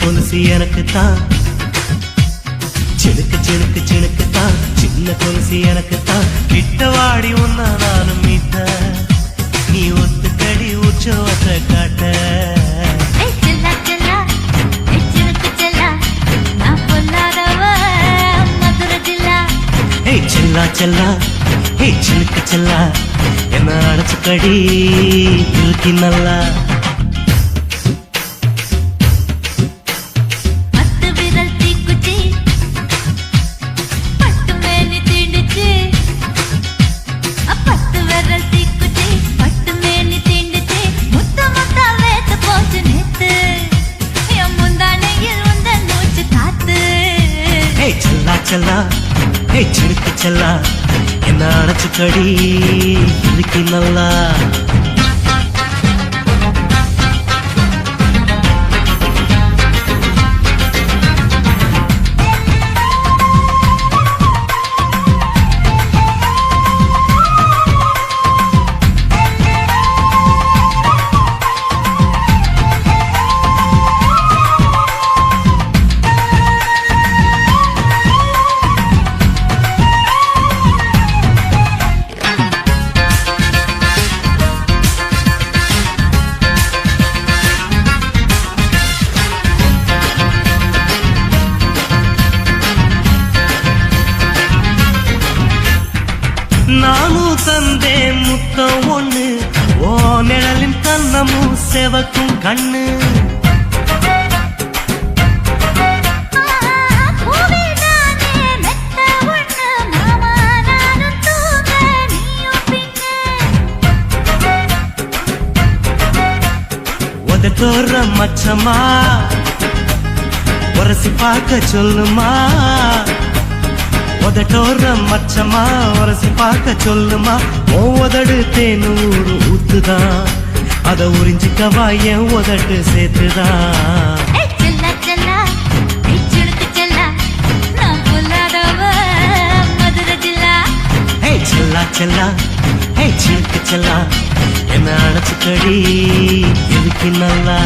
கொலுசு எனக்கு தான், சினுக்கு சினுக்கு சினுக்கு தான், சின்ன கொலுசு எனக்கு தான். கிட்டவாடி உன்னா நானும் மீட்ட, நீ ஒத்துக்கடி உற்சவத்தை காட்ட. செல்லா செல்லா ஹே சிலுக்கு செல்லா, என்ன அடைச்சுக்கடி இருக்கு நல்லா. பத்து விரல் தீக்குச்சி பட்டு மேனி தீண்டுச்சு, பத்து விரல் தீக்குச்சி பட்டு மேனி தீண்டுச்சு. முத்த முத்த வேத்து போச்சு நேத்து, என் முந்தானையில் உந்தன் மூச்சு காத்து. ஹே செல்லா செல்லா ஹே சிலுக்கு செல்லா, என்ன அடைச்சுக்கடி இருக்கு நல்லா. நானும் தந்தேன் முத்தம் ஒண்ணு, ஓ நிழலின் கண்ணமும் செவக்கும் கண்ணு. உதட்டோர மச்சமா உரசி பார்க்க சொல்லுமா, உதட்டோர மச்சமா உரசி பார்க்க சொல்லுமா. உதடு தேனூறு ஊத்துதான், அத உறிஞ்சிக்கவா என் உதட்டு சேர்த்துதான். செல்லா செல்லா ஹே சிலுக்கு செல்லா, என்ன அடைச்சுக்கடி இருக்கு நல்லா.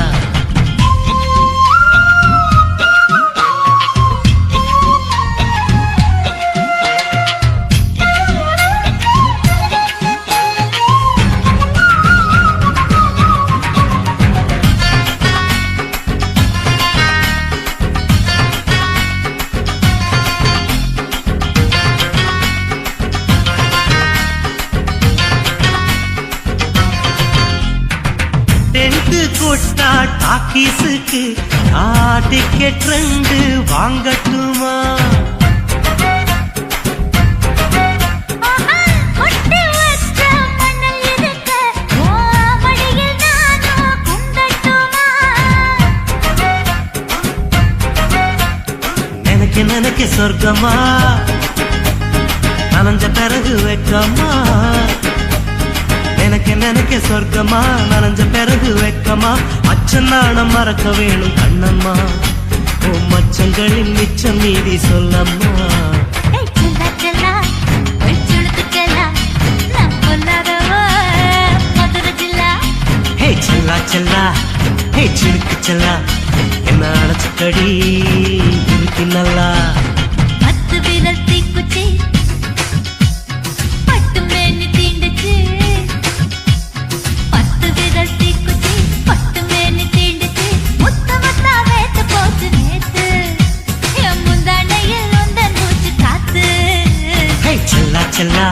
கொட்டா டாக்கீஸுக்கு டிக்கெட் 2 வாங்கட்டுமா? நினைக்க சொர்க்கமா நனைஞ்ச பிறகு வெக்கமா, நினைக்க சொர்க்கமா நனைஞ்ச பிறகு வெக்கமா. அச்சம் நாணம் மறக்க வேணும் கண்ணம்மா, ஓ மச்சங்களின் மிச்சம் மீதி சொல்லம்மா. ஹே செல்லா செல்லா ஹே சிலுக்கு செல்லா, என்ன அடைச்சுக்கடி இருக்கு நல்லா. பத்து விரல் தீக்குச்சி பட்டு மேனி தீண்டுச்சு, பத்து விரல் தீக்குச்சி பட்டு மேனி தீண்டுச்சு. முத்த முத்த வேத்து போச்சு நேத்து, என் முந்தானையில் உந்தன் மூச்சு காத்து. ஹே செல்லா செல்லா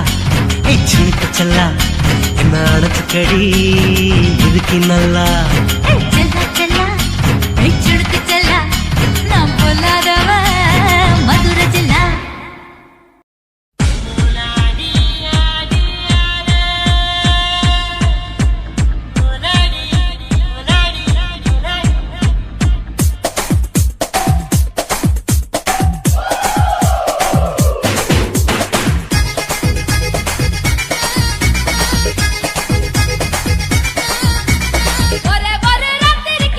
ஹே சிலுக்கு செல்லா, என்ன அடைச்சுக்கடி இருக்கு நல்லா. செல்லா செல்லா சிலுக்கு செல்லா, நான் பொல்லாதவ மதுரை ஜில்லா. ஒரு ராத்திரிக்கு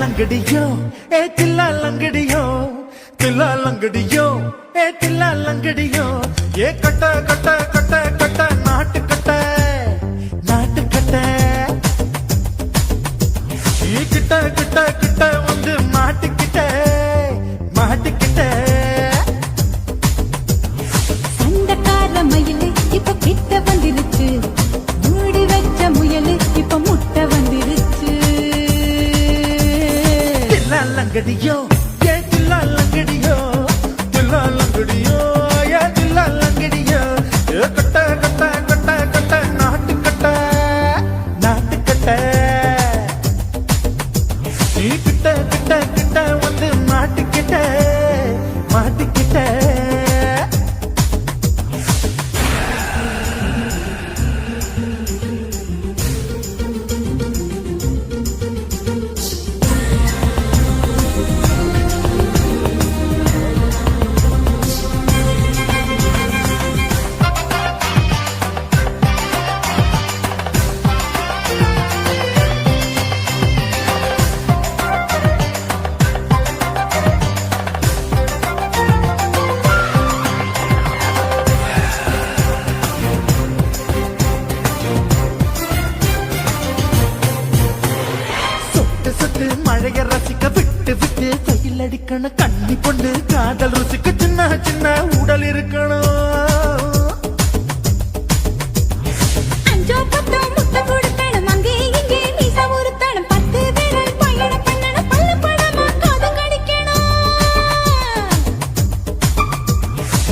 लंगड़ियो ए तिल्ला लंगड़ियो तिल्ला लंगड़ियो ए तिल्ला लंगड़ियो ये कट कट कट कट नाट कट ये किट किट किट வந்து மாட்டிக்கிட்ட சண்டக்கார மயிலு இப்ப கிட்ட வந்துருச்சு மூடி வச்ச முயலு இப்ப முட்டை வந்துருச்சு लंगड़ियो ये तिल्ला लंगड़ियो ये तिल्ला மாட்டிக்கிட்ட மழைய ரசிக்க விட்டு விட்டு கையில் அடிக்கணும் கண்ணி கொண்டு காதல் ருசிக்க சின்ன சின்ன உடல் இருக்கணும் அஞ்சோ பத்தோ முட்டை கொடுக்கணும் அங்கே இங்கே மீசா உருத்தணும் 10 விரல் பயணம் பண்ணணும் பல்ல படமா காதும் கடிக்கணும்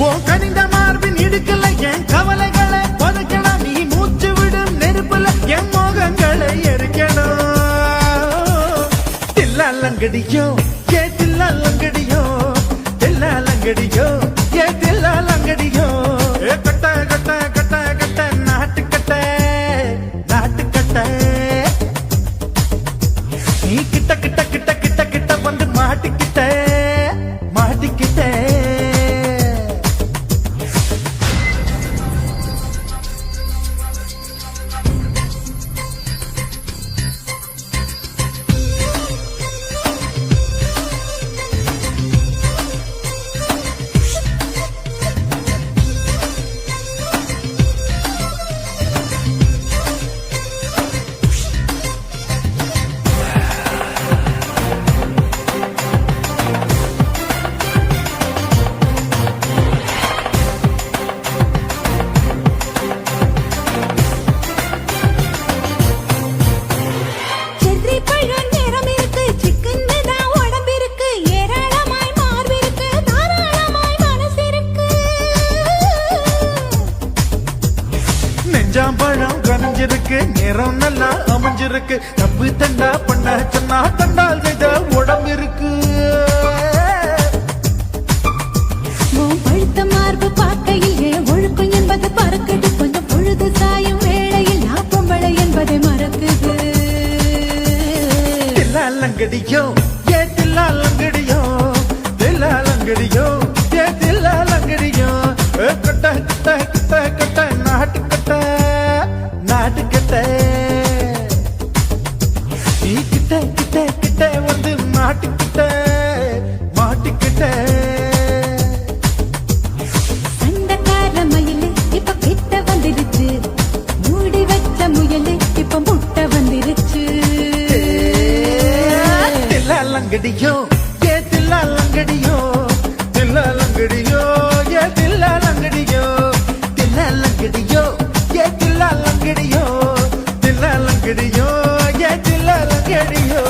ஓ கனிந்த மார்பின் இடுக்கல என் கவலைகளை பதுக்கணும் நீ மூச்சு விடும் நெருப்புல என் மோகங்களை எரிக்கணும் தில்லாலங்கடியோ ஏ தில்லாலங்கடியோ தில்லாலங்கடியோ ஏ தில்லாலங்கடியோ ஏ கட்ட கட்ட கட்ட கட்ட நாட்டு கட்ட நாட்டு கட்ட நீ கிட்ட கிட்ட கிட்ட கிட்ட கிட்ட வந்து மாட்டிக்கிட்ட மாட்டிக்கிட்ட செர்ரி பழம் நிறம் இருக்கு சிக்கன்னு தான் உடம்பு இருக்கு ஏராளமாய் மார்பு இருக்கு தாராளமாய் மனசு இருக்கு நெஞ்சாம்பழம் கனிஞ்சிருக்கு நிறம் நல்லா அமைஞ்சிருக்கு தப்பு தண்டா பண்ண சொன்னா தண்டால் செய்த உடம்பு இருக்கு உன் பழுத்த மார்பு பார்க்கையில் ஏன் ஒழுக்கம் என்பது பறக்குது கொஞ்சம் பொழுது சாயும் வேளையில் நான் பொம்பளை என்பதை மறக்குது தில்லாலங்கடியோ ஏ தில்லாலங்கடியோ தில்லாலங்கடியோ ஏ தில்லாலங்கடியோ கட்ட கட்ட கட்ட கட்ட நாட்டு கட்ட நாட்டு கட்ட நீ கிட்ட கிட்ட கிட்ட வந்து மாட்டிக்கிட்ட மாட்டிக்கிட்ட சண்டைக்கார மயிலு இப்ப கிட்ட வந்துருச்சு மூடி வச்ச முயலு இப்ப முட்டை வந்துருச்சு தில்லாலங்கடியோ ஏ தில்லாலங்கடியோ தில்லாலங்கடியோ ஏ தில்லாலங்கடியோ தில்லாலங்கடியோ ஏ தில்லாலங்கடியோ தில்லாலங்கடியோ ஏ தில்லாலங்கடியோ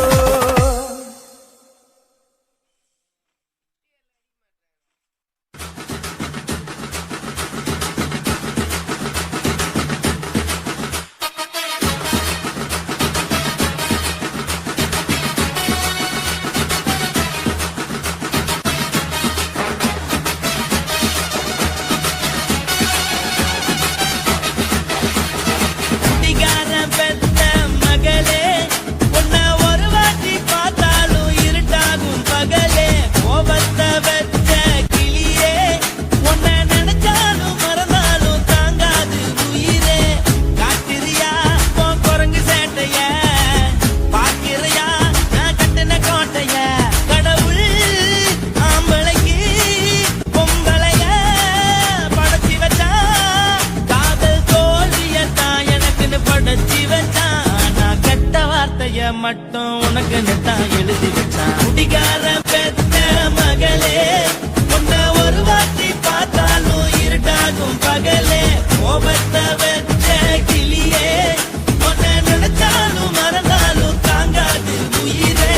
குட்டிக்காரன் பெத்த மகளே உன்னை ஒரு வாட்டி பார்த்தாலும் இருட்டாகும் பகலே கோபத்தை வச்ச கிளியே உன்னை நினைச்சாலும் மறந்தாலும் தாங்காது உயிரே காட்டுறியா உன் குரங்கு சேட்டைய பார்க்கிறியா நான் கட்டின கோட்டைய கடவுள் ஆம்பளைக்கு பொம்பளைய படைச்சி வச்சா காதல் தோல்வியத்தான் எனக்குன்னு படைச்சி வச்சான் நான் கெட்ட வார்த்தைய மட்டும் உனக்குன்னு தான் எழுதி வச்சான் குடிகார பெத்த மகளே உன்னை ஒரு வாட்டி பார்த்தாலும் இருட்டாகும் பகலே கோபத்தை வச்ச கிளியே உன்னை நினைச்சாலும் மறந்தாலும் தாங்காது உயிரே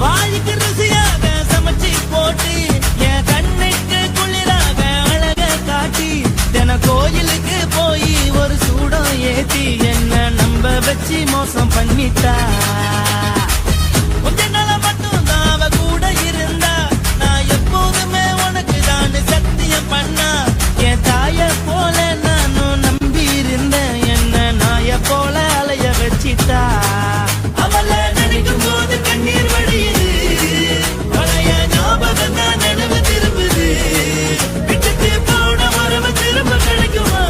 வாய்க்கு ருசியாக சமைச்சு வச்சு மோசம் பண்ணிட்டா கொஞ்ச நாள மட்டும் தான் அவ கூட இருந்தா நான் எப்போதுமே உனக்கு தான் சத்தியம் பண்ணா என் தாய போல நானும் நம்பி இருந்தேன் என்ன நாய போல அலைய வச்சிட்டா அவளை நினைக்கும் போது கண்ணீர் வழியுது பழைய ஞாபகம் தான் நினைவு திரும்புது விட்டுட்டு போன வரவு திரும்ப கிடைக்குமா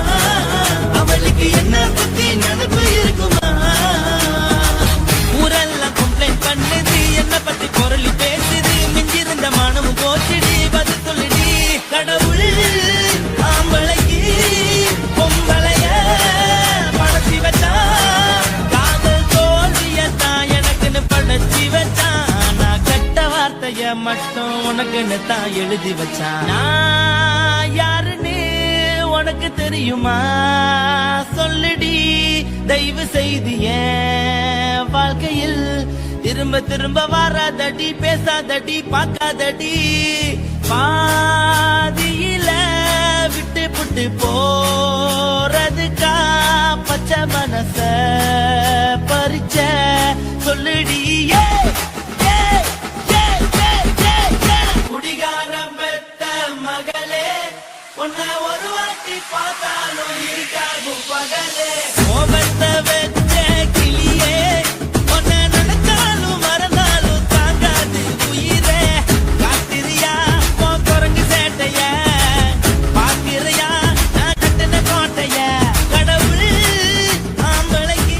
அவளுக்கு என்ன பத்தி நினைப்பு இருக்குமா ஊரெல்லாம் கம்ப்ளைண்ட் பண்ணுது என்ன பத்தி குரலி பேசுது மிஞ்சிருந்த மனமும் போச்சுடி பதில் சொல்லுடி கடவுள் ஆம்பளைக்கு பொம்பளைய படைச்சி வச்சான் காதல் தோல்வியத்தான் எனக்குன்னு படைச்சி வச்சான் நான் கெட்ட வார்த்தைய மட்டும் உனக்குன்னு தான் எழுதி வச்சான் நான் யாருன்னு உனக்கு தெரியுமா சொல்லுடி தயவு செய்து என் வாழ்க்கையில் திரும்ப திரும்ப வராதடி பேசாதடி பார்க்காதடி பாதியில விட்டு புட்டு போறதுக்கா பச்சை மனச பறிச்ச சொல்லுடி குடிகாரம் பெத்த மகளே உன்னை ஒரு வாட்டி பார்த்தாலும் இருக்காகும் பகலே கோபத்தை வச்ச கிளியே உன்னை நினைச்சாலும் மறந்தாலும் தாங்காது உயிரே காத்திரியா உன் குரங்கு சேட்டைய பாக்கிறையா நான் கட்டின கோட்டைய கடவுள் ஆம்பளைக்கு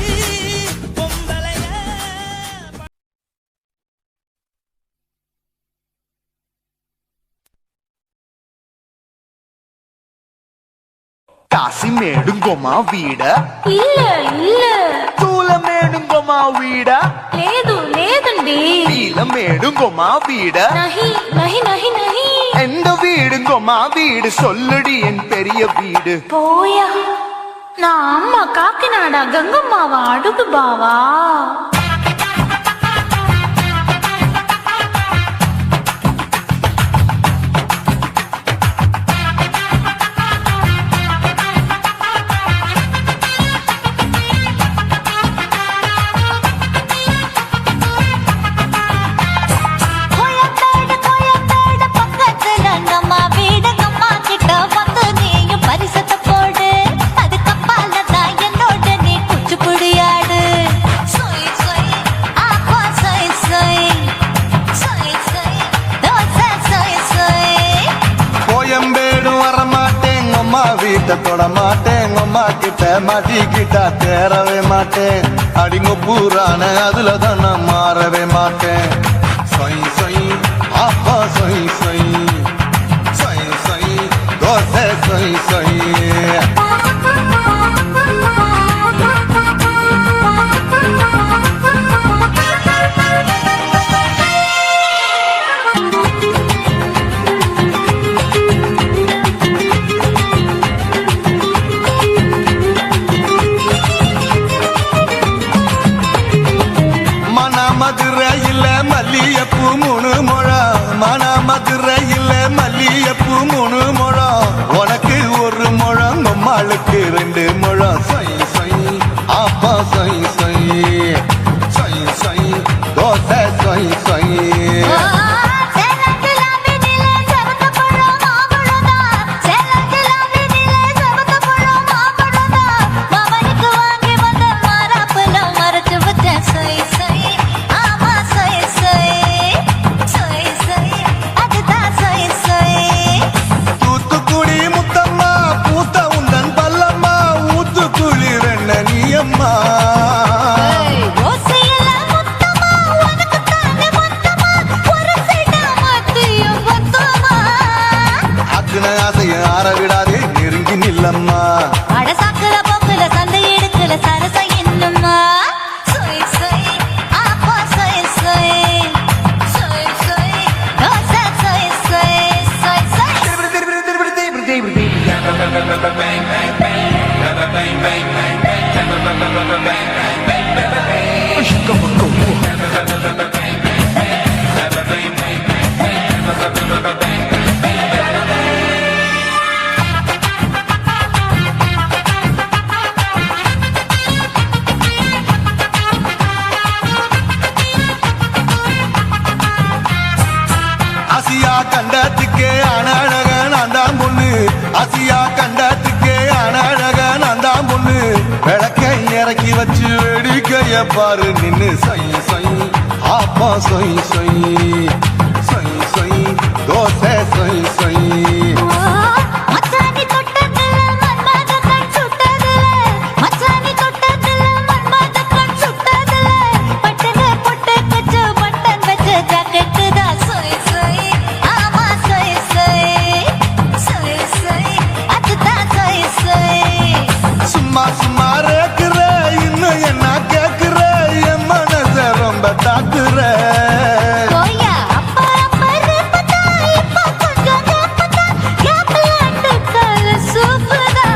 பொம்பளைய కాశీమేడుంగోమా వీడ இல்ல இல்ல తూలమేడుంగోమా వీడ లేదు లేదండి నీలమేడుంగోమా వీడ నహి నహి నహి నహి எந்த வீடுங்கோமா வீடு சொல்லுடி என் பெரிய வீடு పోయా నా అమ్మ కాకినాడ గంగమ్మావా అడుగు బావా கோயம்பேடு பக்கத்துல நம்ம வீடு அம்மா கிட்ட வந்து நீயும் பரிசத்தை போடு அது கப்பால தான் என்னோட நீ குச்சிப்புடியாடு சொய் சொய் ஆப்பா சொய் சொய் சொய் சொய் தோசை சொய் சொய் கோயம்பேடு வரமாட்டேன் அம்மா வீட்டை தொட மாட்டேன் அம்மா கிட்ட மாட்டிக்கிட்டா தேரவே மாட்டேன் அடிங்க பூரான அதுல தான் நான் மாறவே மாட்டேன் சொய் சொய் அப்பா சொய் சொய் சொய் சொய் தோசை சொய் சொய் மதுரையில் மல்லியப்பூ 3 முழம் மதுரையில் மல்லியப்பூ 3 முழம் உனக்கு 1 முழம் நம்மளுக்கு 2 முழம் சொய் சொய் அப்பா சொய் சொய் சொய் சொய் தோசை சொய் சொய் பாரு நின்னு சை சை ஆப்பா சை சை சை சை தோசை சை சை மச்சானி தொட்டதுல மன்மத கண் சுட்டதுல மச்சானி தொட்டதுல மன்மத கண் சுட்டதுல பட்டன பொட்டு கச்சு பட்டன் வச்ச ஜாக்கெட் தான் சொய் சொய் ஆமா சொய் சொய் சொய் சொய் அதுதான் சொய் சொய் சும்மா சும்மா ரேக்குற இன்னும் என்ன கேக்குற என் மனச ரொம்ப தாக்குற கோயா அப்பா அப்பா ரப்பதா இப்ப கொஞ்சம் கேப்பதா கேப்பலாண்டு கால சூப்பரா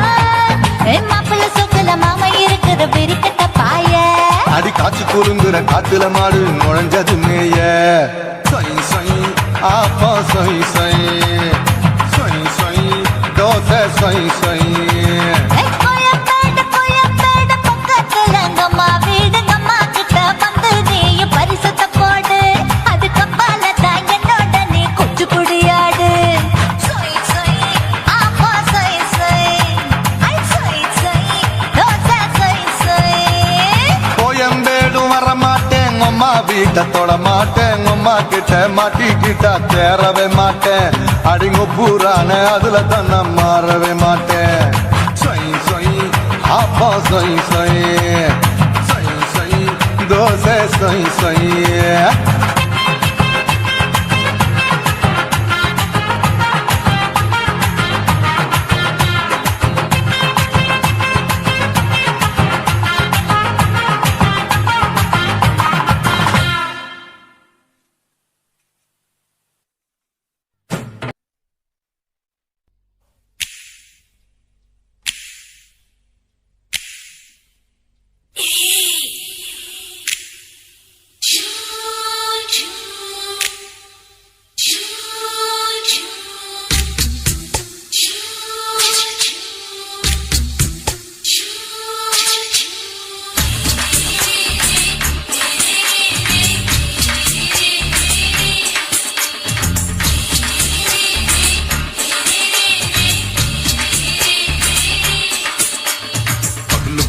மாப்பிள்ள சொக்கல மாமா இருக்குது பிரிக்கட்ட பாய அடி காய்ச்சி குறுங்குற காத்துல மாடு நுழைஞ்சது மேய சை சை ஆப்பா சை சை சை சை தோசை சை சை கோயம்பேடு பக்கத்துல எங்கம்மா வீடு அம்மா கிட்ட வந்து நீ பரிசத்தை போடு அது கப்பால தான் என்னோட நீ குச்சி புடியாடு சொய் சொய் ஆப்பா சொய் சொய் ஐ சொய் சொய் தோசை சொய் சொய் கோயம்பேடும் வரமாட்டேன் அம்மா வீட்டை தொட மாட்டேன் அம்மா கிட்ட மாட்டிக்கிட்டா தேரவே மாட்டேன் அடிங்க பூரான அதுல தான் நான் மாறவே மாட்டேன் சை சை ஆப்பா சை சை சை சை தோசை சை சை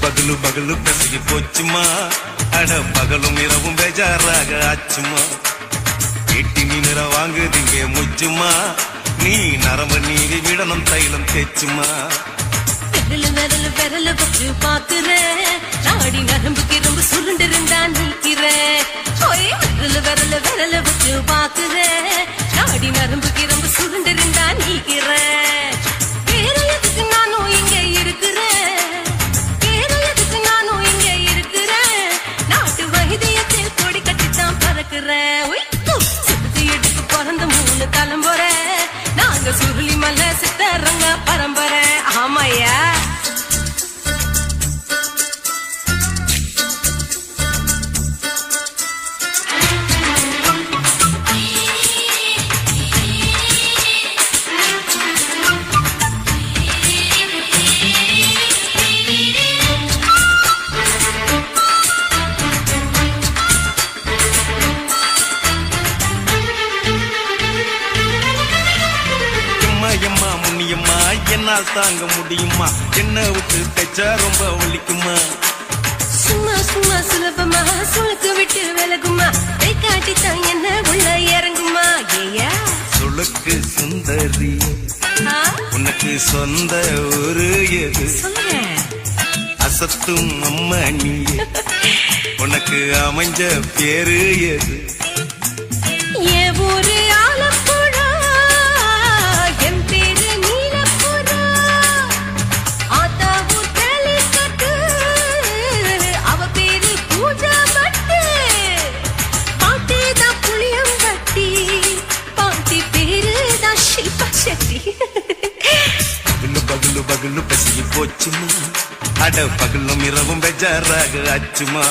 பகலு பகலு பசிக்கு போச்சுமா அட பகலும் இரவும் பேஜாராக ஆச்சுமா எட்டி நீ நிற வாங்குதிங்க முச்சுமா நீ நரம்பு நீவி விடணும் தைலம் தேச்சுமா விரலு விரலு வச்சு பாக்குறேன் நாடி நரம்பு கிரம்பு சுருண்டு இருந்தா நிற்கிறேன் விரலு வச்சு பாக்குறேன் நாடி நரம்பு கிரம்பு சுருண்டு இருந்தா நிற்கிறேன் வேற எதுக்கு நானும் இங்க இருக்கிறேன் வேற எதுக்கு நானும் இங்க இருக்கிறேன் நாட்டு வைத்தியத்தில் கொடி கட்டித்தான் பறக்கிறேன் சுத்தி எடுத்து பிறந்த 3 தலைமுறை நாங்க சுருளி மலை சித்தரங்க பரம்பரை ஆமையா எம்மா முன்னியம்மா என்னால் தாங்க முடியுமா என்ன விட்டு தைச்சா ரொம்ப ஒலிக்குமா சும்மா சும்மா சுலபமா சுளுக்கு விட்டு விலகுமா கை காட்டித்தான் என்ன உள்ள இறங்குமா ஏயா சுளுக்கு சுந்தரி உனக்கு சொந்த ஊரு எது சொல்றேன் அசத்தும் அம்மா நீ உனக்கு அமைஞ்ச பேரு எது என் ஊரு ஆலப்புழா என் பேரு நீலப்புறா ஆத்தாவு தெளிக்கட்டு அவ பேரு பூஜா பட்டு பாட்டி தான் புளியம் கட்டி பாட்டி பேரு தான் ஷில்பா செட்டி பகலு பகலு பகலு பசி போச்சுமா அட பகலும் இரவும் பெஜாராக ஆச்சுமா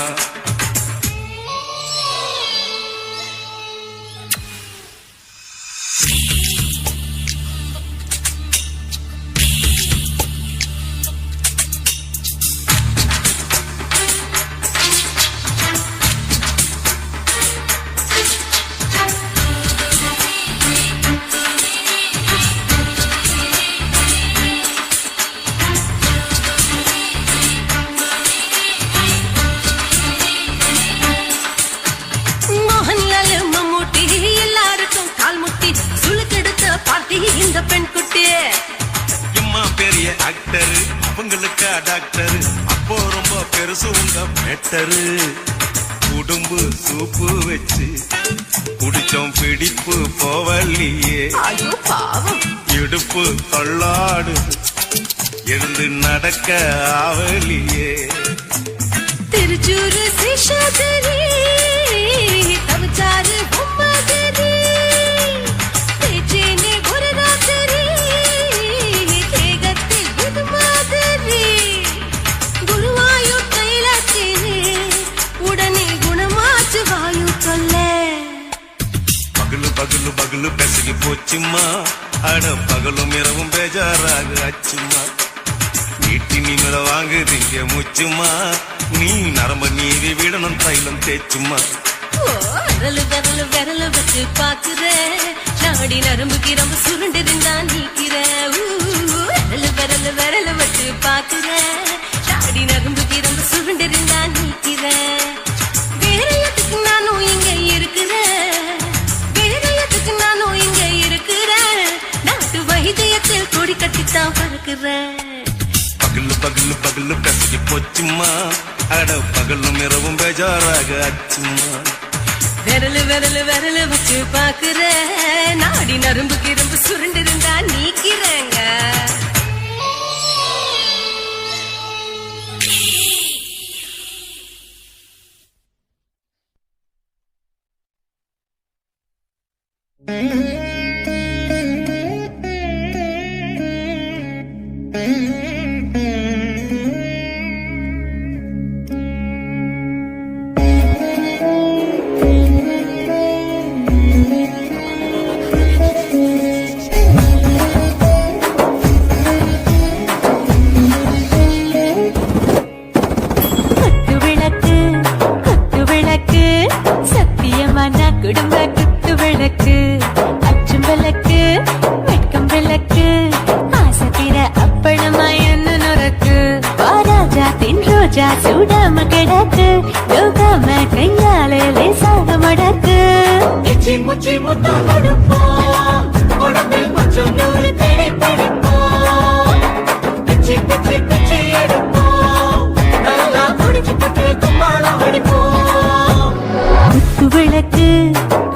தியேட்டரு அவங்களுக்கா டாக்டரு அப்போ ரொம்ப பெருசு உங்க மேட்டரு உடும்பு சூப்பு வச்சு குடிச்சோம் பிடிப்பு போவல்லையே இடுப்பு தள்ளாடு எழுந்து நடக்க ஆவலியே திருச்சூரு சேஷாதரி தவச்சாரு பொம்மாதரி பேச்சேனே ஒரு ராத்திரி தேகத்தில் புது மாதிரி குருவாயூர் கைலாசேனே உடனே குணமாச்சு வாயு சொல்ல பகலு பகலு பகலு பெசகி போச்சுமா அட பகலும் இரவும் பேஜாராக ஆச்சுமா வீட்டி நீங்கள வாங்குதீங்க முச்சுமா நீ நரம்ப நீதி விடணும் தைலம் தேச்சுமா விரலு விரலு விரலு வச்சு பாக்குற நாடி நரம்பு கிரம்பு சுருண்டிருந்தா நீக்கிற விரலு விரலு விரலு வச்சு பாக்குற நாடி நரம்பு கிரம்பு சுருண்டிருந்தா நீக்கிற வேற எதுக்கு நானும் இங்க இருக்கிற வேற எதுக்கு நானும் இங்க இருக்கிற நாட்டு வைத்தியத்தில் கொடி கட்டித்தான் பறக்குற பகலு பகலு பகலு கசகி போச்சுமா அட பகலும் இரவும் பேஜாராக ஆச்சுமா விரலு விரலு விரலு வச்சு பாக்குற நாடி நரம்பு கிரம்பு சுருண்டிருந்தா நீக்கிறேங்க குடும்ப குத்து விளக்கு அச்சும் விளக்கு வெட்கம் விளக்கு ஆசத்திர அப்பளமா என்ன நுறக்கு வாராஜா தின் ரோஜா சூடாம கிடக்கு யோகாம கையால லேசாக மடக்கு இச்சி முச்சி முத்தம் கொடுப்போம் உடம்பில் கொஞ்சம் நூறு தேடி பிடிப்போம் பிச்சி பிச்சி பிச்சி எடுப்போம் நல்லா குடிச்சு பட்டு கும்மாளம் அடிப்போம் குத்து விளக்கு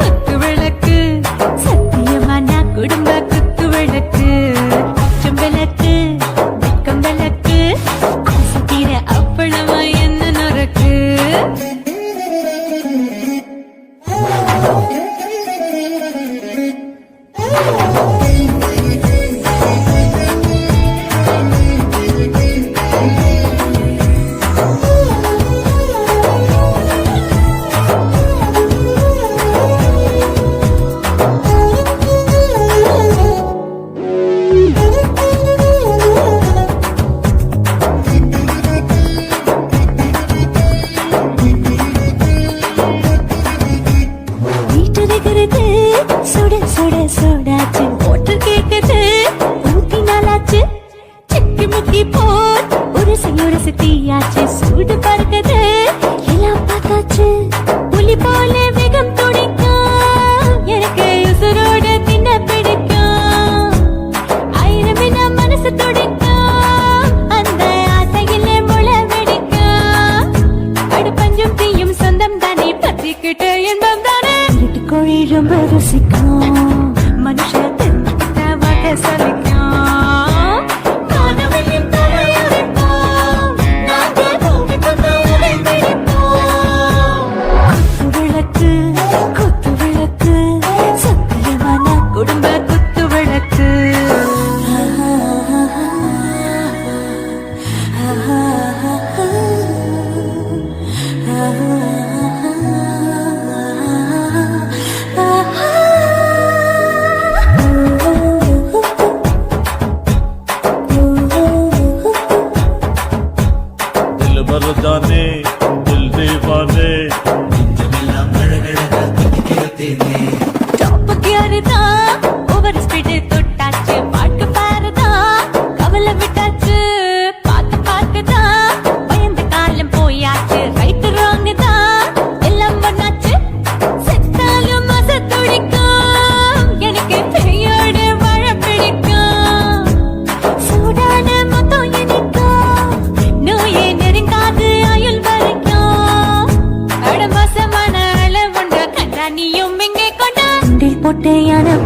குத்து விளக்கு சத்தியமான குடும்ப குத்து விளக்கு அச்சம் விளக்கு வெட்கம் விளக்கு ஆசத்திர அப்பளமா என்ன நுறக்கு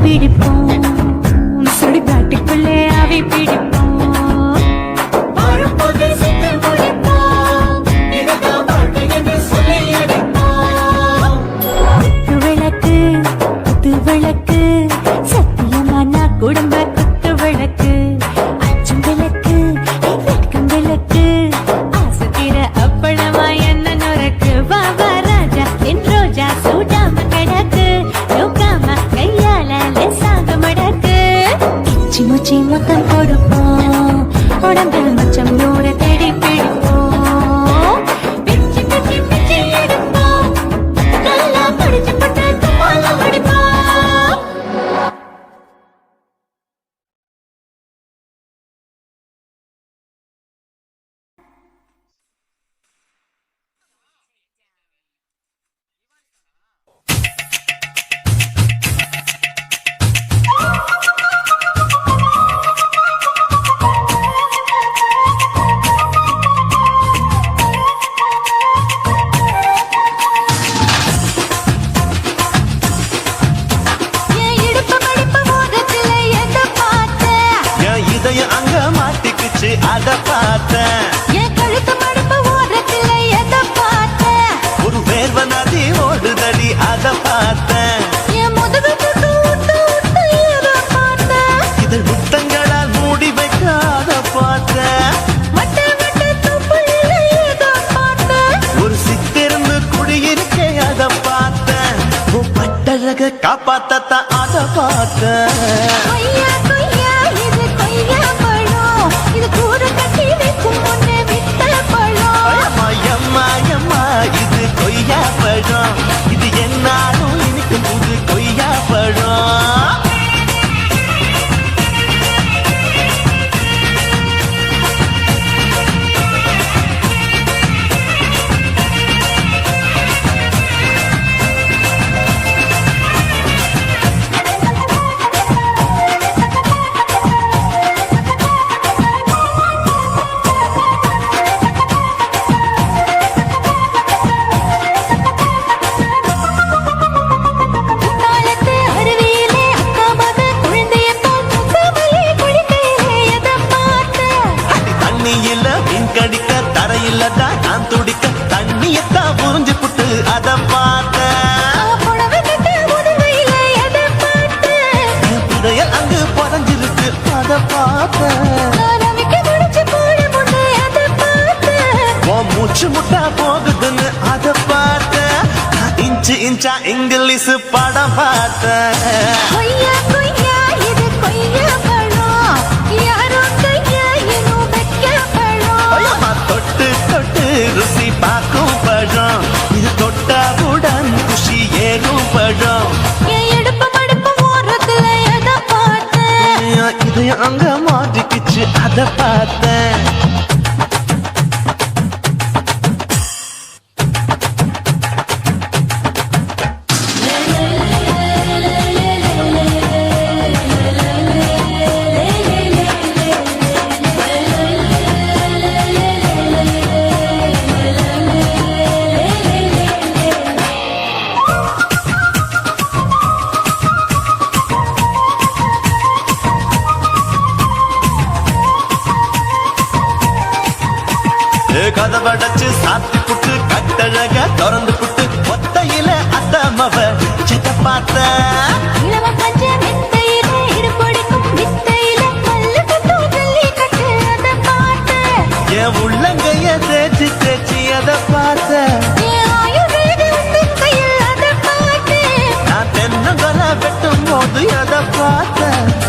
பிடிப்போம் சுடுகாட்டுக்குள்ளே ஆவி பிடிப்போம் விளக்கு குத்து விளக்கு சத்தியமான குடும்ப குத்து விளக்கு அச்சும் விளக்கு வெட்கம் விளக்கு ஆசத்திர அப்பளமா என்ன நுறக்கு பாபா ராஜா என் ரோஜா சூடாம கிடக்கு நோக்காம கையால லேசாக மடக்கு இச்சி முச்சி மொத்தம் கொடுப்போம் உடம்பில் மச்சம் நூறு தேடி பிடிப்போம் பிச்சி பிச்சி பிச்சி எடுப்போம் நல்லா படிச்சு பட்டு தும்மால முடிப்போம் என் இடுப்பு மடிப்பு மோதத்துல எதை பார்த்தேன் என் இதயம் அங்க மாட்டிக்குச்சு அத பார்த்தேன் என் கழுத்து மடிப்பு ஓரத்துல எதை பார்த்தேன் ஒரு வேர்வ நதி ஓடுதடி அத பார்த்தேன் என் முதுகு தொட்டு விட்டு விட்டு எதை பார்த்தேன் இதழ் முத்தங்களால் மூடி வைக்க அத பார்த்தேன் வட்ட வட்ட தொப்புளில எதை பார்த்தேன் ஒரு சித்திருந்து குடியிருக்கே அத பார்த்தேன் உன் பட்டழக காப்பாத்தத்தான் அத பார்த்தேன் கொய்யா கொய்யா இது கொய்யா பழம் இது கூட கட்டி வைக்கும் முன்னே விட்ட பழம் அம்மா எம்மா எம்மா இது கொய்யா பழம் இது என்னாலும் இனிக்கும் புது கொய்யா பழம் குத்தாலத்து அருவியிலே அக்கா மக குழந்தைய போல் முக்காமலே குளிக்கையிலே எதை பார்த்தேன் தண்ணியில மீன் கடிக்க தரையில தான் நான் துடிக்க தண்ணியத்தான் புரிஞ்சு புட்டு அத பார்த்தேன் புடவை கட்ட உதவையில எதை பார்த்தேன் என் புதையல் அங்கு புதஞ்சிருக்கு அத பார்த்தேன் ரவிக்கு முடிச்சு போட முன்னே எதை பார்த்தேன் உன் மூச்சு முட்டா போகுதுன்னு அத பார்த்தேன் நான் இன்ச்சு இன்ச்சா இங்கிலீஷ் படம் பார்த்தேன் கொய்யா கொய்யா இது கொய்யா பழம் யாரோ கையா இன்னும் வைக்க பழம் அம்மா தொட்டு தொட்டு ருசி பார்க்கும் பழம் இது தொட்டாவுடன் குஷி ஏறும் பழம் என் இடுப்பு மடிப்பு ஓரத்துல எதை பார்த்தேன் என் இதயம் அங்க மாட்டிக்கிச்சு அத பார்த்தேன் கதவடைச்சு சாத்தி புட்டு கட்டழக திறந்து புட்டு ஒத்தையில அத்தமவ சித்த பார்த்த இளவ பஞ்ச மெத்தையில இடுப்படிக்கும் வித்தையில மல்லு கட்டு ஜல்லி கட்டு அதை பார்த்தேன் என் உள்ளங்கைய தேய்ச்சி தேய்ச்சி அத பார்த்த என் ஆயுர்வேத உந்தன் கையில் அதை பார்த்தேன் நான் தென்னங்கொலை வெட்டும் போது அத பார்த்த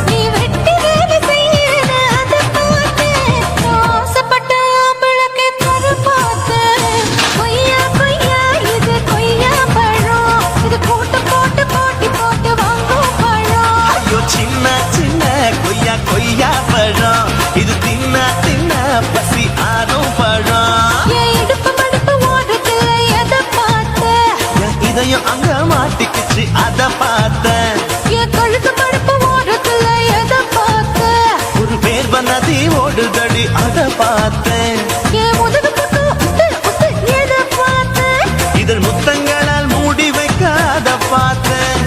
நீ வெட்டி வேலை செய்யறது அதை பார்த்தேன் நான் ஆசைப்பட்ட ஆம்பளுக்கு தர பார்த்தேன் கொய்யா கொய்யா இது கொய்யா பழம் இது கூட்டு போட்டு போட்டி போட்டு வாங்கும் பழம் ஐயோ சின்ன சின்ன கொய்யா கொய்யா பழம் இது தின்ன தின்ன பசி ஆறும் பழம் என் இடுப்பு மடிப்பு ஓரத்துல எதை பார்த்தேன் என் இதயம் அங்க மாட்டிக்கிச்சு அத பார்த்தேன் என் கழுத்து மடிப்பு ஓரத்துல எதை பார்த்தேன் ஒரு வேர்வ நதி ஓடுதடி அத பார்த்தேன் என் முதுகு பக்கம் உத்து உத்து எதை பார்த்தேன் இதழ் முத்தங்களால் மூடி வைக்க அத பார்த்தேன்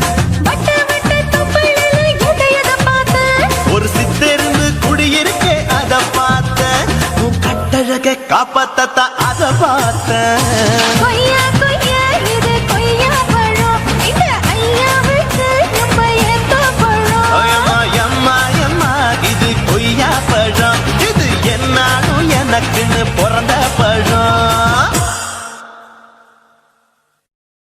வட்ட வட்ட தொப்பையில இருக்க காப்பாத்தா அத பார்த்தேன் கொய்யா கொய்யா இது கொய்யா பழம் இந்த ஐயாவுக்கு நம்ம ஏத்த பழம் அம்மா அம்மா அம்மா இது கொய்யா பழம் இது என்னாலும் எனக்குன்னு பிறந்த பழம்